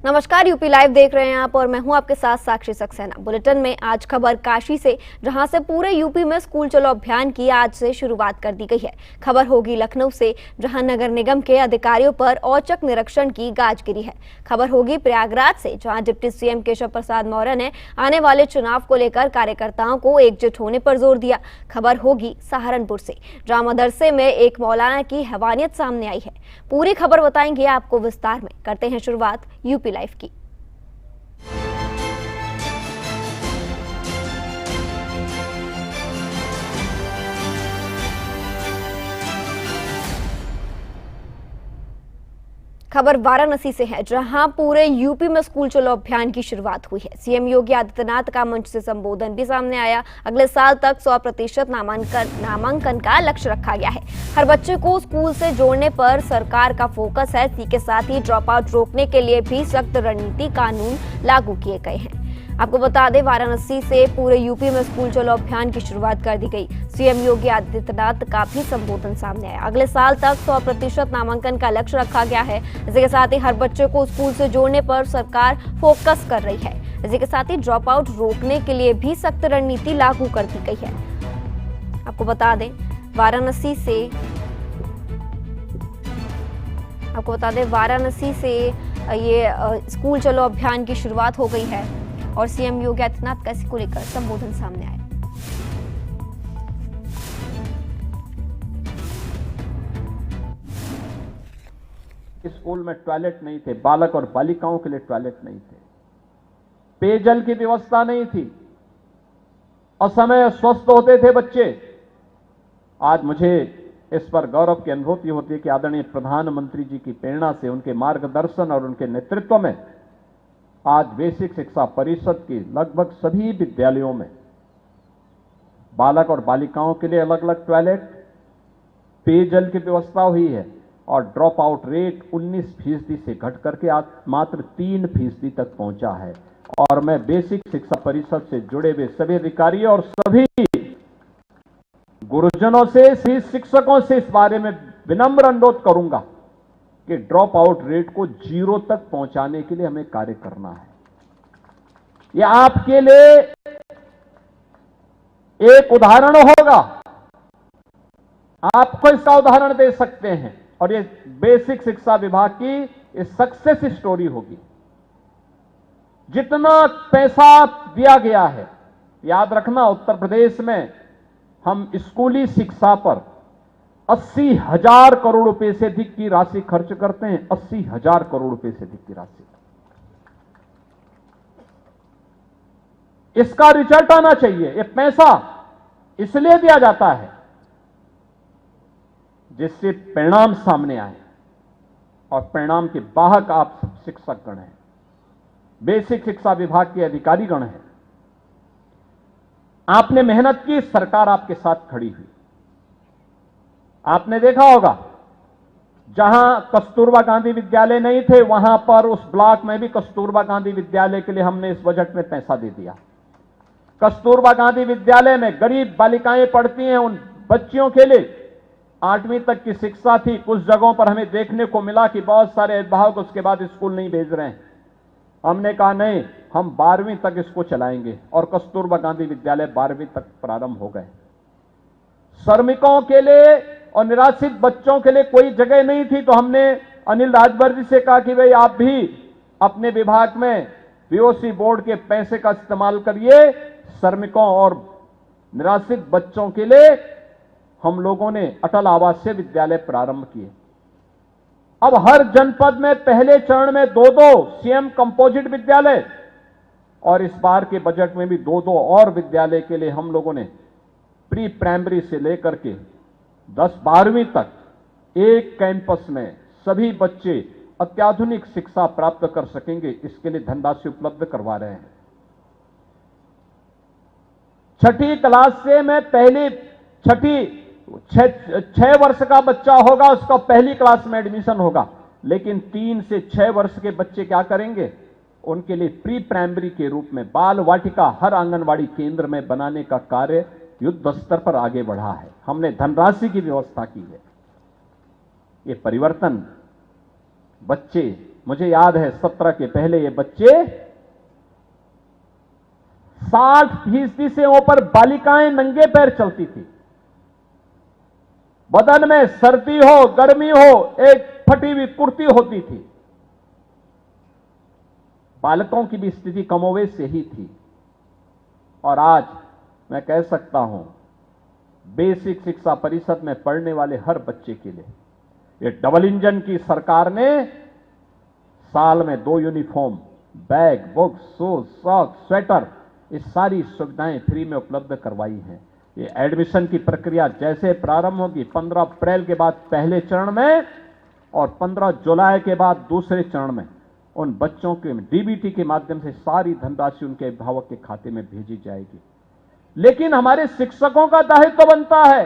नमस्कार, UP live देख रहे हैं आप और मैं हूं आपके साथ साक्षी सक्सेना। बुलेटिन में आज खबर काशी से, जहां से पूरे यूपी में स्कूल चलो अभियान की आज से शुरुआत कर दी गई है। खबर होगी लखनऊ से, जहां नगर निगम के अधिकारियों पर औचक निरीक्षण की गाज गिरी है। खबर होगी प्रयागराज से, जहां डिप्टी सीएम केशव प्रसाद मौर्य ने आने वाले चुनाव को लेकर कार्यकर्ताओं को एकजुट होने पर जोर दिया। खबर होगी सहारनपुर से, जहां मदरसे में एक मौलाना की हैवानियत सामने आई है। पूरी खबर बताएंगे आपको विस्तार में। करते हैं शुरुआत यूपी लाइव की। खबर वाराणसी से है, जहां पूरे यूपी में स्कूल चलो अभियान की शुरुआत हुई है। सीएम योगी आदित्यनाथ का मंच से संबोधन भी सामने आया। अगले साल तक 100% नामांकन का लक्ष्य रखा गया है। हर बच्चे को स्कूल से जोड़ने पर सरकार का फोकस है। इसी के साथ ही ड्रॉप आउट रोकने के लिए भी सख्त रणनीति कानून लागू किए गए हैं। आपको बता दें, वाराणसी से पूरे यूपी में स्कूल चलो अभियान की शुरुआत कर दी गई। सीएम योगी आदित्यनाथ का भी संबोधन सामने आया। अगले साल तक 100% नामांकन का लक्ष्य रखा गया है। इसी के साथ ही हर बच्चे को स्कूल से जोड़ने पर सरकार फोकस कर रही है। इसी के साथ ही ड्रॉप आउट रोकने के लिए भी सख्त रणनीति लागू कर दी गई है। आपको बता दें, वाराणसी से ये स्कूल चलो अभियान की शुरुआत हो गई है और सीएम योगी आदित्यनाथ का इसी को लेकर संबोधन सामने आया। स्कूल में टॉयलेट नहीं थे, बालक और बालिकाओं के लिए टॉयलेट नहीं थे, पेयजल की व्यवस्था नहीं थी, असमय स्वस्थ होते थे बच्चे। आज मुझे इस पर गौरव की अनुभूति होती है कि आदरणीय प्रधानमंत्री जी की प्रेरणा से, उनके मार्गदर्शन और उनके नेतृत्व में आज बेसिक शिक्षा परिषद की लगभग सभी विद्यालयों में बालक और बालिकाओं के लिए अलग अलग टॉयलेट, पेयजल की व्यवस्था हुई है और ड्रॉप आउट रेट 19% से घट करके आज मात्र 3% तक पहुंचा है। और मैं बेसिक शिक्षा परिषद से जुड़े हुए सभी अधिकारियों और सभी गुरुजनों से, सभी शिक्षकों से इस बारे में विनम्र अनुरोध करूंगा कि ड्रॉप आउट रेट को 0 तक पहुंचाने के लिए हमें कार्य करना है। यह आपके लिए एक उदाहरण होगा, आपको इसका उदाहरण दे सकते हैं और ये बेसिक शिक्षा विभाग की सक्सेस स्टोरी होगी। जितना पैसा दिया गया है, याद रखना, उत्तर प्रदेश में हम स्कूली शिक्षा पर 80,000 करोड़ रुपए से अधिक की राशि खर्च करते हैं। 80,000 करोड़ रुपए से अधिक की राशि। इसका रिजल्ट आना चाहिए। ये पैसा इसलिए दिया जाता है जिससे परिणाम सामने आए और परिणाम के वाहक आप शिक्षक गण हैं, बेसिक शिक्षा विभाग के अधिकारी गण हैं। आपने मेहनत की, सरकार आपके साथ खड़ी हुई। आपने देखा होगा, जहां कस्तूरबा गांधी विद्यालय नहीं थे, वहां पर उस ब्लॉक में भी कस्तूरबा गांधी विद्यालय के लिए हमने इस बजट में पैसा दे दिया। कस्तूरबा गांधी विद्यालय में गरीब बालिकाएं पढ़ती हैं, उन बच्चियों के लिए 8वीं तक की शिक्षा थी। कुछ जगहों पर हमें देखने को मिला कि बहुत सारे अभिभावक उसके बाद स्कूल नहीं भेज रहे हैं। हमने कहा नहीं, हम 12वीं तक इसको चलाएंगे और कस्तूरबा गांधी विद्यालय 12वीं तक प्रारंभ हो गए। श्रमिकों के लिए और निराश्रित बच्चों के लिए कोई जगह नहीं थी, तो हमने अनिल राजभर जी से कहा कि भाई आप भी अपने विभाग में बीओसी बोर्ड के पैसे का इस्तेमाल करिए। श्रमिकों और निराश्रित बच्चों के लिए हम लोगों ने अटल आवासीय विद्यालय प्रारंभ किए। अब हर जनपद में पहले चरण में 2-2 सीएम कंपोजिट विद्यालय और इस बार के बजट में भी 2-2 और विद्यालय के लिए हम लोगों ने प्री प्राइमरी से लेकर के 10-12वीं तक एक कैंपस में सभी बच्चे अत्याधुनिक शिक्षा प्राप्त कर सकेंगे। इसके लिए धनराशि उपलब्ध करवा रहे हैं। 6ठी क्लास से मैं पहली 6 वर्ष का बच्चा होगा, उसका पहली क्लास में एडमिशन होगा। लेकिन 3 से 6 वर्ष के बच्चे क्या करेंगे, उनके लिए प्री प्राइमरी के रूप में बाल वाटिका हर आंगनवाड़ी केंद्र में बनाने का कार्य युद्ध स्तर पर आगे बढ़ा है। हमने धनराशि की व्यवस्था की है। ये परिवर्तन बच्चे मुझे याद है 17 के पहले ये बच्चे 60% से ऊपर बालिकाएं नंगे पैर चलती थी। बदन में सर्दी हो गर्मी हो एक फटी हुई कुर्ती होती थी। बालकों की भी स्थिति कमोवेश यही थी। और आज मैं कह सकता हूं बेसिक शिक्षा परिषद में पढ़ने वाले हर बच्चे के लिए ये डबल इंजन की सरकार ने साल में 2 uniform, bag, books, shoes, socks, sweater, ये सारी सुविधाएं फ्री में उपलब्ध करवाई हैं। ये एडमिशन की प्रक्रिया जैसे प्रारंभ होगी 15 अप्रैल के बाद पहले चरण में और 15 जुलाई के बाद दूसरे चरण में उन बच्चों के डीबीटी के माध्यम से सारी धनराशि उनके अभिभावक के खाते में भेजी जाएगी। लेकिन हमारे शिक्षकों का दायित्व बनता है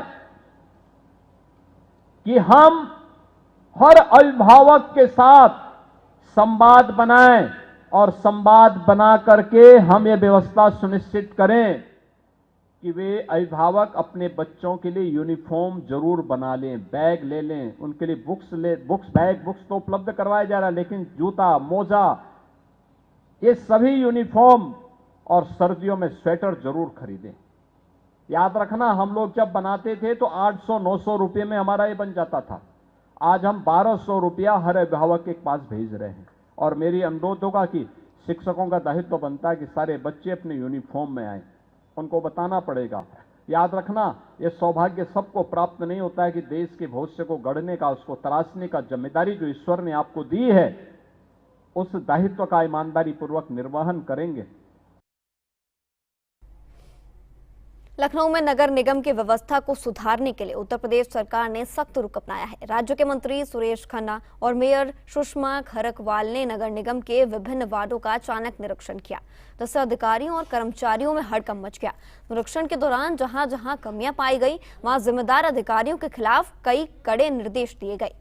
कि हम हर अभिभावक के साथ संवाद बनाएं और संवाद बना करके हम ये व्यवस्था सुनिश्चित करें कि वे अभिभावक अपने बच्चों के लिए यूनिफॉर्म जरूर बना लें, बैग ले लें, उनके लिए बुक्स तो उपलब्ध करवाया जा रहा है, लेकिन जूता, मोजा, ये सभी यूनिफॉर्म और सर्दियों में स्वेटर जरूर खरीदें। याद रखना, हम लोग जब बनाते थे तो 800-900 रुपये में हमारा ये बन जाता था। आज हम 1200 रुपया हर अभिभावक के पास भेज रहे हैं। और मेरी अनुरोध होगा कि शिक्षकों का दायित्व बनता है कि सारे बच्चे अपने यूनिफॉर्म में आए, उनको बताना पड़ेगा। याद रखना, ये सौभाग्य सबको प्राप्त नहीं होता है कि देश के भविष्य को गढ़ने का, उसको तराशने का जिम्मेदारी जो ईश्वर ने आपको दी है, उस दायित्व का ईमानदारी पूर्वक निर्वहन करेंगे। लखनऊ में नगर निगम की व्यवस्था को सुधारने के लिए उत्तर प्रदेश सरकार ने सख्त रुख अपनाया है। राज्य के मंत्री सुरेश खन्ना और मेयर सुषमा खरकवाल ने नगर निगम के विभिन्न वार्डों का अचानक निरीक्षण किया, जिससे अधिकारियों और कर्मचारियों में हड़कंप मच गया। निरीक्षण के दौरान जहां जहां कमियां पाई गई, वहां जिम्मेदार अधिकारियों के खिलाफ कई कड़े निर्देश दिए गए।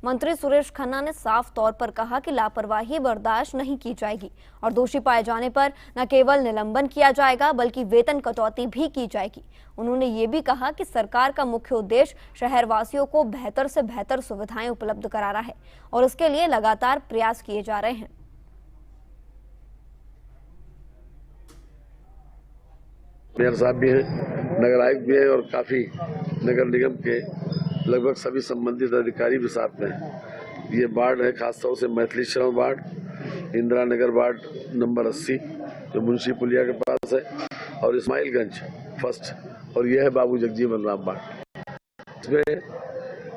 मंत्री सुरेश खन्ना ने साफ तौर पर कहा कि लापरवाही बर्दाश्त नहीं की जाएगी और दोषी पाए जाने पर न केवल निलंबन किया जाएगा बल्कि वेतन कटौती भी की जाएगी। उन्होंने ये भी कहा कि सरकार का मुख्य उद्देश्य शहरवासियों को बेहतर से बेहतर सुविधाएं उपलब्ध कराना है और इसके लिए लगातार प्रयास किए जा रहे हैं। मेयर साहब भी हैं, नगर आयुक्त भी है और काफी नगर निगम के लगभग सभी संबंधित अधिकारी भी साथ में हैं। ये वार्ड है खासतौर से मैथिली श्रवण ward, Indira Nagar ward number 80 जो मुंशी पुलिया के पास है, और इस्माइलगंज फर्स्ट, और यह है बाबू जगजीवन राम वार्ड। इसमें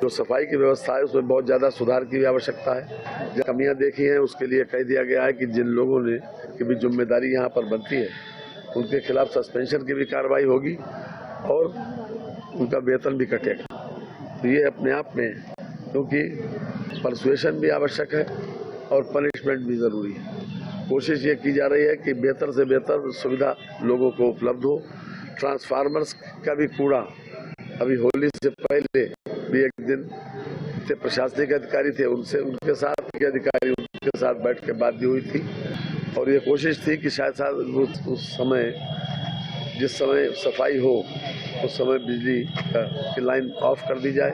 जो सफाई की व्यवस्था है उसमें बहुत ज़्यादा सुधार की भी आवश्यकता है। जो कमियां देखी हैं उसके लिए कह दिया गया है कि जिन लोगों ने की भी जिम्मेदारी यहाँ पर बनती है उनके खिलाफ सस्पेंशन की भी कार्रवाई होगी और उनका वेतन भी कटेगा। तो ये अपने आप में, क्योंकि परसुएशन भी आवश्यक है और पनिशमेंट भी ज़रूरी है। कोशिश ये की जा रही है कि बेहतर से बेहतर सुविधा लोगों को उपलब्ध हो। ट्रांसफार्मर्स का भी कूड़ा अभी होली से पहले भी एक दिन थे प्रशासनिक अधिकारी थे, उनके साथ बैठ के बात भी हुई थी और ये कोशिश थी कि शायद उस समय जिस समय सफाई हो उस समय बिजली की लाइन ऑफ कर दी जाए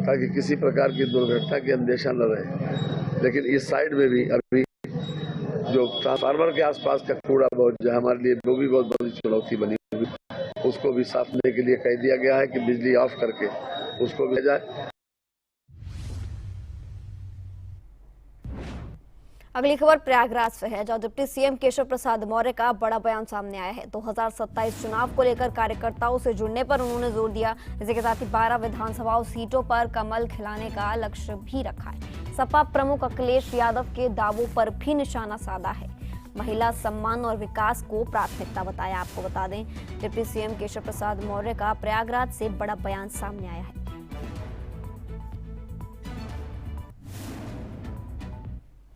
ताकि किसी प्रकार की दुर्घटना की अंदेशा न रहे। लेकिन इस साइड में भी अभी जो ट्रांसफार्मर के आसपास का कूड़ा बहुत जो हमारे लिए वो भी बहुत बड़ी चुनौती बनी हुई, उसको भी साफ करने के लिए कह दिया गया है कि बिजली ऑफ करके उसको भी जाए। अगली खबर प्रयागराज से है, जहां डिप्टी सीएम केशव प्रसाद मौर्य का बड़ा बयान सामने आया है। 2027 चुनाव को लेकर कार्यकर्ताओं से जुड़ने पर उन्होंने जोर दिया। इसी के साथ ही 12 विधानसभा सीटों पर कमल खिलाने का लक्ष्य भी रखा है। सपा प्रमुख अखिलेश यादव के दावों पर भी निशाना साधा है। महिला सम्मान और विकास को प्राथमिकता बताया। आपको बता दें, डिप्टी सीएम केशव प्रसाद मौर्य का प्रयागराज से बड़ा बयान सामने आया है।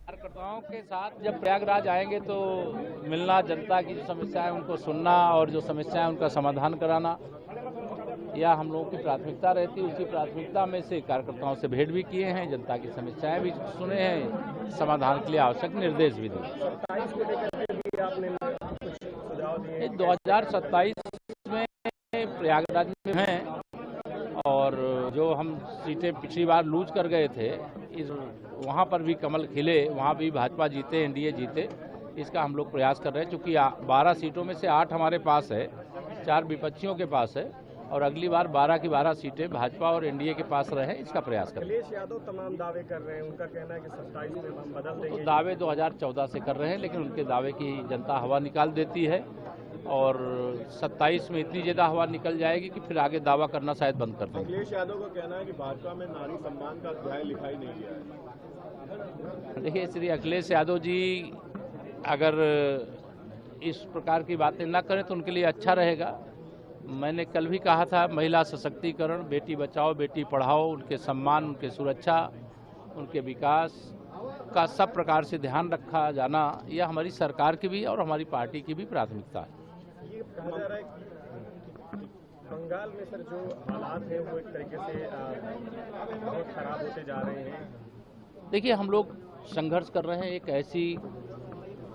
कार्यकर्ताओं के साथ जब प्रयागराज आएंगे तो मिलना, जनता की जो समस्या है उनको सुनना और जो समस्या है उनका समाधान कराना, यह हम लोगों की प्राथमिकता रहती है। उसी प्राथमिकता में से कार्यकर्ताओं से भेंट भी किए हैं, जनता की समस्याएं भी सुने हैं, समाधान के लिए आवश्यक निर्देश भी दिए। 2027 में प्रयागराज में हैं और जो हम सीटें पिछली बार लूज कर गए थे, इस वहाँ पर भी कमल खिले, वहाँ भी भाजपा जीते, एनडीए जीते, इसका हम लोग प्रयास कर रहे हैं। चूँकि 12 सीटों में से 8 हमारे पास है, 4 विपक्षियों के पास है, और अगली बार 12 की 12 सीटें भाजपा और एनडीए के पास रहे, इसका प्रयास कर रहे हैं। अखिलेश यादव तमाम दावे कर रहे हैं, उनका कहना है कि 27 में हम बदल देंगे। तो दावे 2014 से कर रहे हैं, लेकिन उनके दावे की जनता हवा निकाल देती है, और 27 में इतनी ज़्यादा हवा निकल जाएगी कि फिर आगे दावा करना शायद बंद कर देंगे। अखिलेश यादव का कहना है कि भाजपा में नारी सम्मान का अध्याय लिखा ही नहीं गया है। देखिए, श्री अखिलेश यादव जी अगर इस प्रकार की बातें ना करें तो उनके लिए अच्छा रहेगा। मैंने कल भी कहा था, महिला सशक्तिकरण, बेटी बचाओ बेटी पढ़ाओ, उनके सम्मान, उनके सुरक्षा, उनके विकास का सब प्रकार से ध्यान रखा जाना, यह हमारी सरकार की भी और हमारी पार्टी की भी प्राथमिकता है। ये कहा जा रहा है कि बंगाल में सर जो हालात हैं वो एक तरीके से बहुत खराब होते जा रहे हैं। देखिए, हम लोग संघर्ष कर रहे हैं, एक ऐसी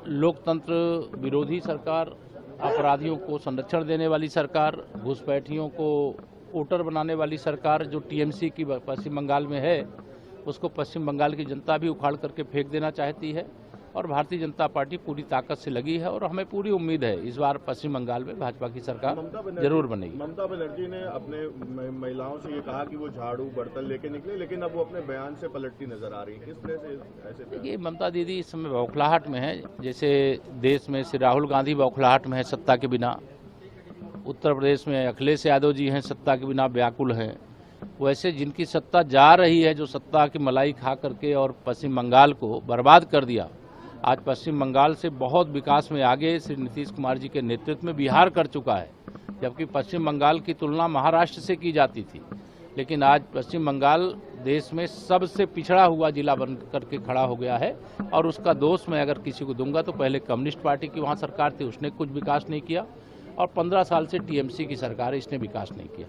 लोकतंत्र विरोधी सरकार, अपराधियों को संरक्षण देने वाली सरकार, घुसपैठियों को वोटर बनाने वाली सरकार जो टीएमसी की पश्चिम बंगाल में है, उसको पश्चिम बंगाल की जनता भी उखाड़ करके फेंक देना चाहती है, और भारतीय जनता पार्टी पूरी ताकत से लगी है, और हमें पूरी उम्मीद है इस बार पश्चिम बंगाल में भाजपा की सरकार जरूर बनेगी। ममता बनर्जी ने अपने महिलाओं से ये कहा कि वो झाड़ू बर्तन लेके निकले, लेकिन अब वो अपने बयान से पलटती नजर आ रही है। किस तरह से ऐसे? ये ममता दीदी इस समय बौखलाहट में है, जैसे देश में श्री राहुल गांधी बौखलाहट में है सत्ता के बिना, उत्तर प्रदेश में अखिलेश यादव जी हैं सत्ता के बिना व्याकुल हैं, वैसे जिनकी सत्ता जा रही है, जो सत्ता की मलाई खा करके और पश्चिम बंगाल को बर्बाद कर दिया, आज पश्चिम बंगाल से बहुत विकास में आगे श्री नीतीश कुमार जी के नेतृत्व में बिहार कर चुका है, जबकि पश्चिम बंगाल की तुलना महाराष्ट्र से की जाती थी, लेकिन आज पश्चिम बंगाल देश में सबसे पिछड़ा हुआ जिला बन करके खड़ा हो गया है, और उसका दोष मैं अगर किसी को दूंगा तो पहले कम्युनिस्ट पार्टी की वहाँ सरकार थी, उसने कुछ विकास नहीं किया, और 15 साल से टीएमसी की सरकार है, इसने विकास नहीं किया।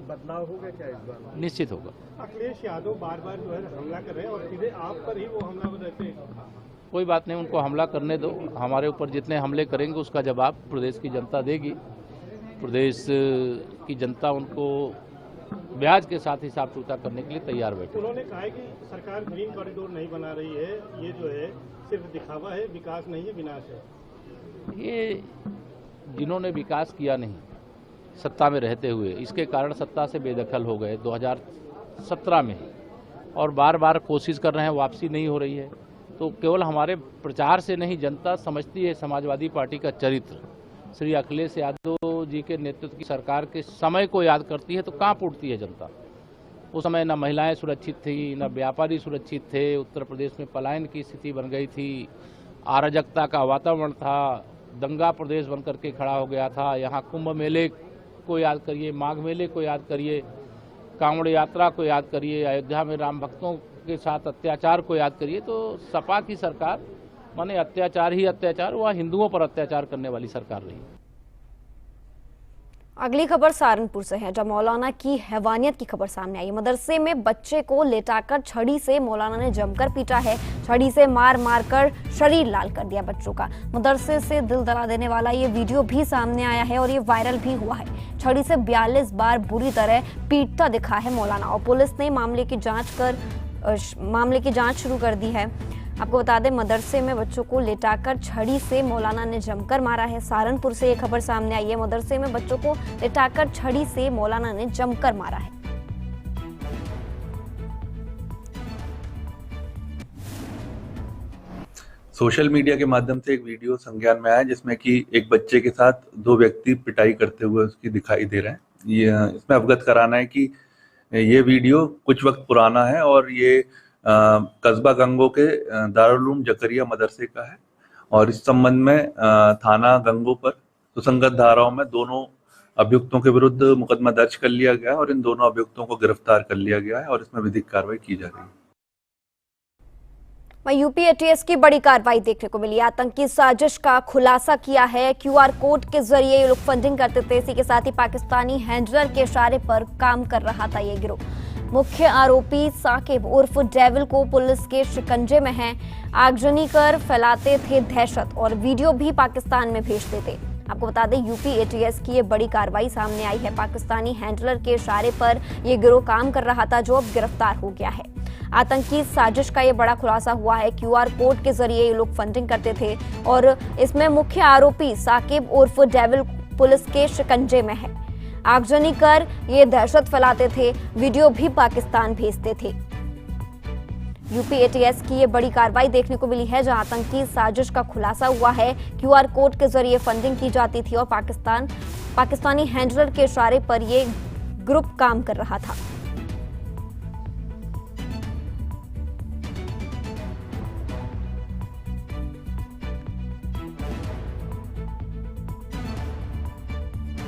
बदलाव होगा क्या इस बार? निश्चित होगा। अखिलेश यादव बार बार जो है हमला कर रहे हैं, और सीधे आप पर ही वो हमला रहते हैं। कोई बात नहीं, उनको हमला करने दो, हमारे ऊपर जितने हमले करेंगे उसका जवाब प्रदेश की जनता देगी। प्रदेश की जनता उनको ब्याज के साथ हिसाब चुकता करने के लिए तैयार बैठे। उन्होंने कहा है कि सरकार ग्रीन कॉरिडोर नहीं बना रही है, ये जो है सिर्फ दिखावा है, विकास नहीं है, विनाश है। ये जिन्होंने विकास किया नहीं सत्ता में रहते हुए, इसके कारण सत्ता से बेदखल हो गए 2017 में, और बार बार कोशिश कर रहे हैं, वापसी नहीं हो रही है। तो केवल हमारे प्रचार से नहीं, जनता समझती है समाजवादी पार्टी का चरित्र। श्री अखिलेश यादव जी के नेतृत्व की सरकार के समय को याद करती है तो कांप उठती है जनता। उस समय न महिलाएं सुरक्षित थी, न व्यापारी सुरक्षित थे, उत्तर प्रदेश में पलायन की स्थिति बन गई थी, अराजकता का वातावरण था, दंगा प्रदेश बन करके खड़ा हो गया था। यहाँ कुंभ मेले को याद करिए, माघ मेले को याद करिए, कांवड़ यात्रा को याद करिए, अयोध्या में राम भक्तों के साथ अत्याचार को याद करिए। तो सपा की सरकार माने अत्याचार ही अत्याचार, वह हिंदुओं पर अत्याचार करने वाली सरकार रही। अगली खबर सहारनपुर से है, जब मौलाना की हैवानियत की खबर सामने आई। मदरसे में बच्चे को लेटाकर छड़ी से मौलाना ने जमकर पीटा है। छड़ी से मार मार कर शरीर लाल कर दिया बच्चों का। मदरसे से दिल दहला देने वाला ये वीडियो भी सामने आया है और ये वायरल भी हुआ है। छड़ी से 42 बार बुरी तरह पीटता दिखा है मौलाना, और पुलिस ने मामले की जांच शुरू कर दी है। आपको बता दें, मदरसे में बच्चों को लेटाकर छड़ी से मौलाना ने जमकर मारा है। सहारनपुर से ये खबर सामने आई है, मदरसे में बच्चों को लेटाकर छड़ी से मौलाना ने जमकर मारा है। सोशल मीडिया के माध्यम से एक वीडियो संज्ञान में आया जिसमें कि एक बच्चे के साथ 2 व्यक्ति पिटाई करते हुए उसकी दिखाई दे रहे हैं। ये इसमें अवगत कराना है कि ये वीडियो कुछ वक्त पुराना है और ये कस्बा गंगो के दारुल उलूम जकरिया मदरसे का है, और इस संबंध में थाना गंगो पर सुसंगत धाराओं में दोनों अभियुक्तों के विरुद्ध मुकदमा दर्ज कर लिया गया है और इन दोनों अभियुक्तों को गिरफ्तार कर लिया गया है और इसमें विधिक कार्रवाई की जा रही है। यूपी एटीएस की बड़ी कार्रवाई देखने को मिली। आतंकी साजिश का खुलासा किया है। क्यूआर कोड के जरिए ये लोग फंडिंग करते थे। इसी के साथ ही पाकिस्तानी हैंडलर के इशारे पर काम कर रहा था ये गिरोह। मुख्य आरोपी साकिब उर्फ डेविल को पुलिस के शिकंजे में है। आगजनी कर फैलाते थे दहशत और वीडियो भी पाकिस्तान में भेजते थे। आपको बता दें, यूपी एटीएस की ये बड़ी कार्रवाई सामने आई है। पाकिस्तानी हैंडलर के इशारे पर ये गिरोह काम कर रहा था जो अब गिरफ्तार हो गया है। आतंकी साजिश का ये बड़ा खुलासा हुआ है। QR कोड के जरिए ये लोग फंडिंग करते थे और इसमें मुख्य आरोपी साकिब उर्फ डेविल पुलिस के शिकंजे में है। आगजनी कर ये दहशत फैलाते थे, वीडियो भी पाकिस्तान भेजते थे। यूपी ATS की ये बड़ी कार्रवाई देखने को मिली है, जहां आतंकी साजिश का खुलासा हुआ है। QR कोड के जरिए फंडिंग की जाती थी और पाकिस्तानी हैंडलर के इशारे पर ये ग्रुप काम कर रहा था।